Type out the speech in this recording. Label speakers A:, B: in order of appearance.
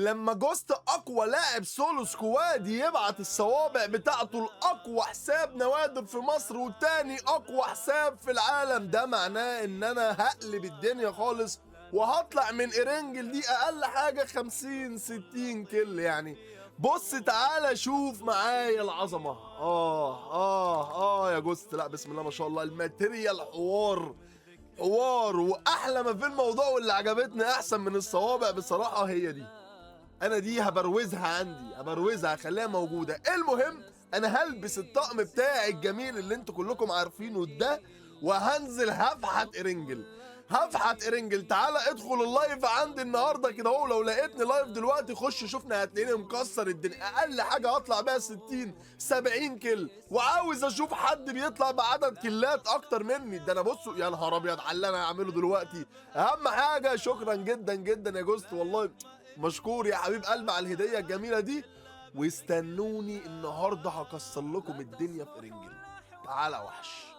A: لما جوست اقوى لاعب سولو سكواد يبعت الصوابع بتاعته لاقوى حساب نوادر في مصر وتاني اقوى حساب في العالم، ده معناه ان انا هقلب الدنيا خالص وهطلع من ارنجل دي اقل حاجه 50 60 كل يعني. بص تعالى شوف معايا العظمه. يا جوست، لا بسم الله ما شاء الله، الماتيريال حوار واحلى ما في الموضوع، واللي عجبتني احسن من الصوابع بصراحه هي دي. انا دي هبروزها عندي، هبروزها هخليها موجوده. المهم انا هلبس الطقم بتاعي الجميل اللي انتوا كلكم عارفينه ده، وهنزل هفحت ارنجل. تعالى ادخل اللايف عندي النهارده كده اهو، لو لقيتني لايف دلوقتي خش شوفني هتلاقيني مكسر الدنيا، اقل حاجه هطلع بيها 60 70 كل، وعاوز اشوف حد بيطلع بعدد كلات اكتر مني. ده انا بصوا يا نهار ابيض على اللي انا هعمله دلوقتي. اهم حاجه شكرا جدا جدا يا جوست، والله مشكور يا حبيب قلبي على الهديه الجميله دي. واستنوني النهارده هكسر لكم الدنيا في ارنجل. تعالى وحش.